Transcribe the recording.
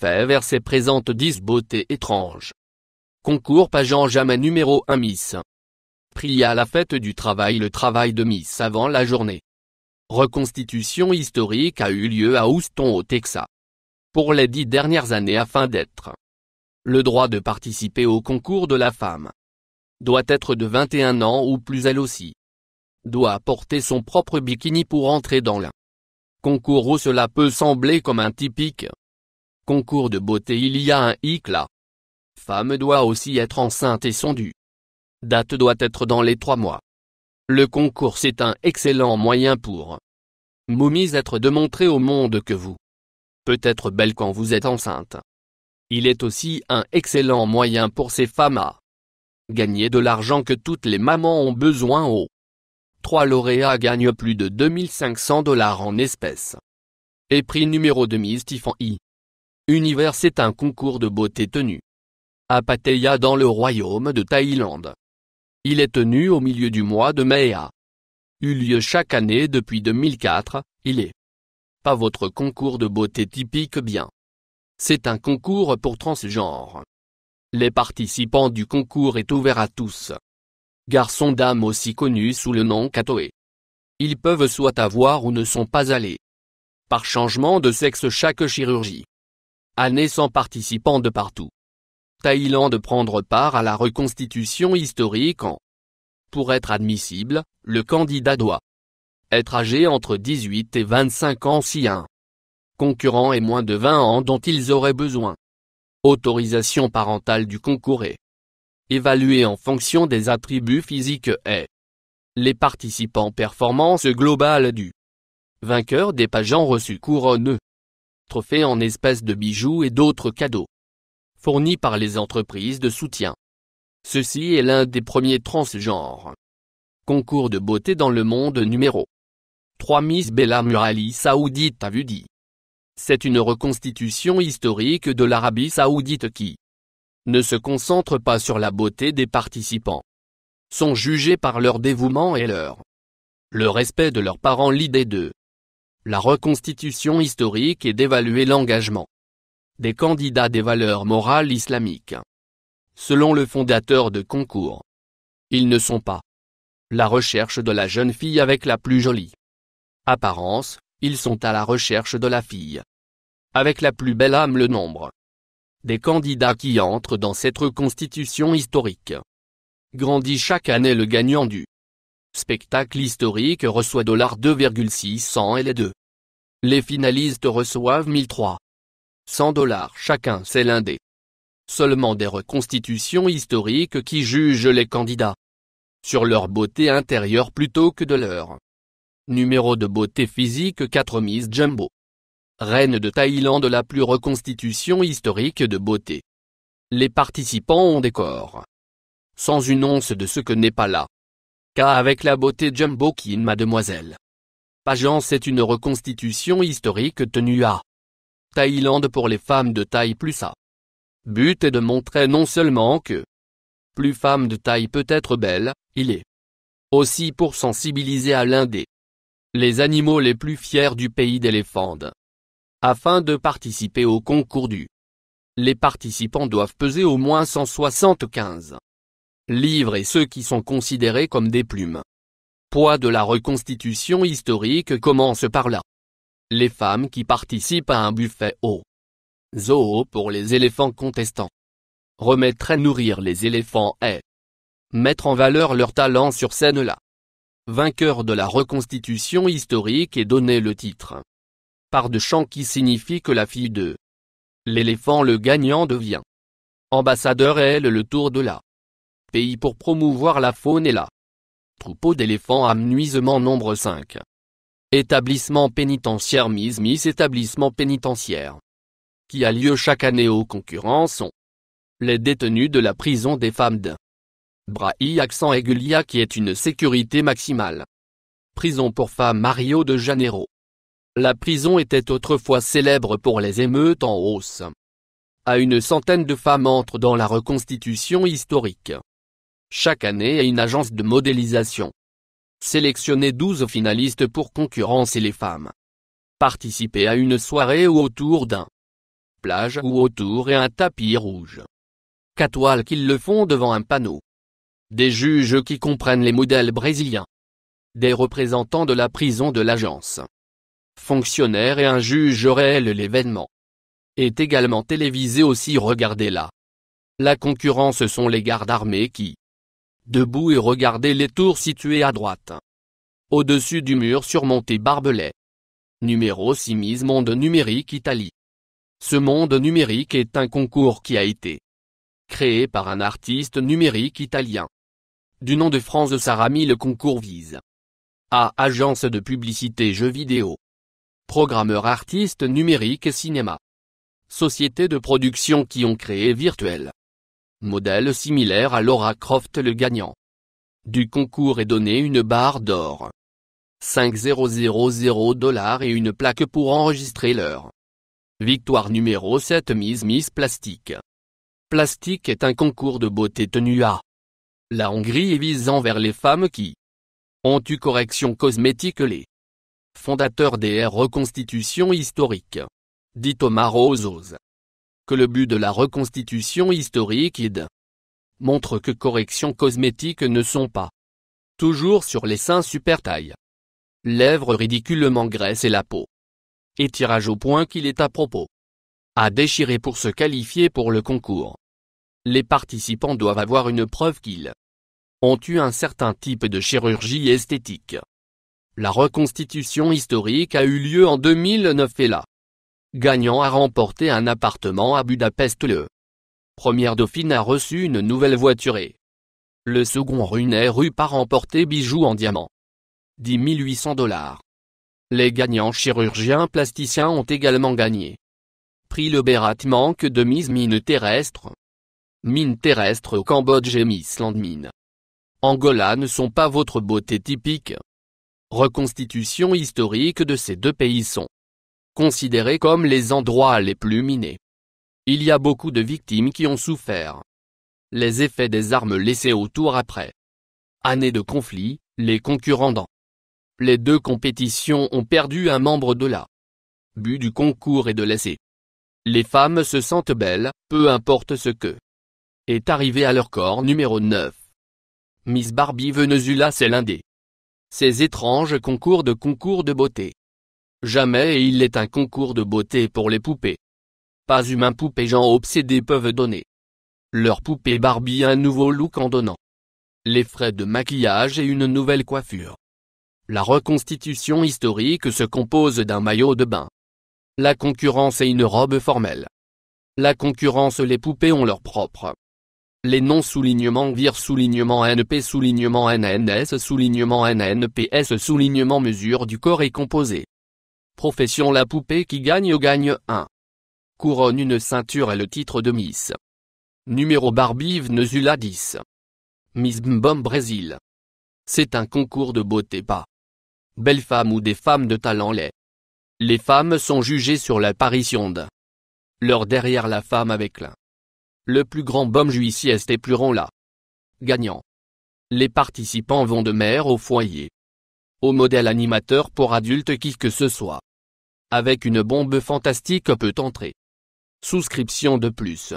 buffet versé présente 10 beautés étranges. Concours pageant jamais numéro 1 Miss. Prix à la fête du travail. Le travail de Miss avant la journée. Reconstitution historique a eu lieu à Houston au Texas. Pour les 10 dernières années afin d'être le droit de participer au concours de la femme. Doit être de 21 ans ou plus elle aussi. Doit porter son propre bikini pour entrer dans le concours où cela peut sembler comme un typique concours de beauté. Il y a un hic là. Femme doit aussi être enceinte et son date doit être dans les 3 mois. Le concours c'est un excellent moyen pour Momies être de montrer au monde que vous peut être belle quand vous êtes enceinte. Il est aussi un excellent moyen pour ces femmes à gagner de l'argent que toutes les mamans ont besoin. 3 lauréats gagnent plus de 2500 $ en espèces. Et prix numéro 2 Miss Tiffany Univers. C'est un concours de beauté tenu à Pattaya dans le royaume de Thaïlande. Il est tenu au milieu du mois de mai et a eu lieu chaque année depuis 2004. Il est pas votre concours de beauté typique bien. C'est un concours pour transgenres. Les participants du concours est ouvert à tous. Garçons dames aussi connus sous le nom Katoe. Ils peuvent soit avoir ou ne sont pas allés par changement de sexe chaque chirurgie. Année sans participants de partout. Thaïlande. Prendre part à la reconstitution historique pour être admissible, le candidat doit être âgé entre 18 et 25 ans si un concurrent est moins de 20 ans dont ils auraient besoin. Autorisation parentale du concours est évaluée en fonction des attributs physiques et les participants. Performance globale du vainqueur des pageants reçu couronne, trophées en espèces de bijoux et d'autres cadeaux fournis par les entreprises de soutien. Ceci est l'un des premiers transgenres concours de beauté dans le monde. Numéro 3 Miss Bella Murali Saoudite Avudi. C'est une reconstitution historique de l'Arabie Saoudite qui ne se concentre pas sur la beauté des participants. Sont jugés par leur dévouement et le respect de leurs parents. L'idée de la reconstitution historique est d'évaluer l'engagement des candidats des valeurs morales islamiques. Selon le fondateur de concours, ils ne sont pas la recherche de la jeune fille avec la plus jolie apparence, ils sont à la recherche de la fille avec la plus belle âme. Le nombre des candidats qui entrent dans cette reconstitution historique grandit chaque année. Le gagnant du spectacle historique reçoit $2,600 et les finalistes reçoivent $1,300 chacun. C'est l'un des seulement des reconstitutions historiques qui jugent les candidats sur leur beauté intérieure plutôt que de leur numéro de beauté physique. 4 Miss Jumbo. Reine de Thaïlande. La plus reconstitution historique de beauté. Les participants ont des corps sans une once de ce que n'est pas là. Car avec la beauté Jumbo King Mademoiselle pageant. C'est une reconstitution historique tenue à Thaïlande pour les femmes de taille plus à. But est de montrer non seulement que plus femme de taille peut être belle, il est aussi pour sensibiliser à l'un des les animaux les plus fiers du pays d'éléphants. Afin de participer au concours les participants doivent peser au moins 175 livres et ceux qui sont considérés comme des plumes. Poids de la reconstitution historique commence par là. Les femmes qui participent à un buffet au zoo pour les éléphants contestants. Remettre et nourrir les éléphants et mettre en valeur leur talent sur scène. Là. Vainqueur de la reconstitution historique est donné le titre par de chant qui signifie que la fille de l'éléphant. Le gagnant devient ambassadeur et elle le tour de la pays pour promouvoir la faune et la troupeau d'éléphants. Amenuisement nombre 5. Établissement pénitentiaire. Miss établissement pénitentiaire qui a lieu chaque année. Aux concurrents sont les détenus de la prison des femmes de Brasília qui est une sécurité maximale. Prison pour femmes Rio de Janeiro. La prison était autrefois célèbre pour les émeutes en hausse. À une centaine de femmes entrent dans la reconstitution historique. Chaque année une agence de modélisation sélectionnait 12 finalistes pour concurrencer les femmes. Participer à une soirée ou autour d'un plage ou autour et un tapis rouge. 4 toiles qui le font devant un panneau. Des juges qui comprennent les modèles brésiliens. Des représentants de la prison de l'agence. Fonctionnaires et un juge réel. L'événement est également télévisé aussi. Regardez-là. La concurrence sont les gardes armés qui, debout, et regardez les tours situées à droite. Au-dessus du mur surmonté barbelés. Numéro 6 Miss Monde Numérique Italie. Ce monde numérique est un concours qui a été créé par un artiste numérique italien. Du nom de France Sarami. Le concours vise A. Agence de publicité jeux vidéo. Programmeur artiste numérique et cinéma. Société de production qui ont créé Virtuel. Modèle similaire à Lara Croft. Le gagnant du concours est donné une barre d'or. 5,000 $ et une plaque pour enregistrer l'heure. Victoire numéro 7 Miss Plastique. Plastique est un concours de beauté tenu à la Hongrie et visant vers les femmes qui ont eu correction cosmétique. Les fondateurs des reconstitutions historiques, dit Thomas Rozos, que le but de la reconstitution historique montre que corrections cosmétiques ne sont pas toujours sur les seins super taille, lèvres ridiculement graisses et la peau. Et tirage au point qu'il est à propos à déchirer pour se qualifier pour le concours. Les participants doivent avoir une preuve qu'ils ont eu un certain type de chirurgie esthétique. La reconstitution historique a eu lieu en 2009 et la gagnant a remporté un appartement à Budapest. Le premier dauphine a reçu une nouvelle voiture et le second runner-up a remporté bijoux en diamant. 10 800 $. Les gagnants chirurgiens plasticiens ont également gagné prix le Berat manque de Miss Mine terrestre. Mine terrestre au Cambodge et Miss Land Mine Angola ne sont pas votre beauté typique. Reconstitutions historiques de ces deux pays sont considérés comme les endroits les plus minés. Il y a beaucoup de victimes qui ont souffert les effets des armes laissées autour après années de conflit. Les concurrents dans les deux compétitions ont perdu un membre de la but du concours et de laisser les femmes se sentent belles, peu importe ce que est arrivé à leur corps. Numéro 9. Miss Barbie Venezuela. C'est l'un des ces étranges concours de beauté. Jamais et il est un concours de beauté pour les poupées. Pas humains. Poupées gens obsédés peuvent donner leur poupée Barbie un nouveau look en donnant les frais de maquillage et une nouvelle coiffure. La reconstitution historique se compose d'un maillot de bain, la concurrence et une robe formelle. La concurrence. Les poupées ont leur propre les noms soulignement vir soulignement NP soulignement NNS soulignement NNPS soulignement mesure du corps et composé. Profession. La poupée qui gagne 1 couronne, une ceinture et le titre de Miss. Numéro Barbie Venezuela 10. Miss Mbom Brésil. C'est un concours de beauté pas belles femmes ou des femmes de talent. Les femmes sont jugées sur l'apparition de leur derrière la femme avec le plus grand baume juicieste et plus rond là. Gagnant. Les participants vont de mère au foyer au modèle animateur pour adultes qui que ce soit. Avec une bombe fantastique peut entrer. Souscription de plus.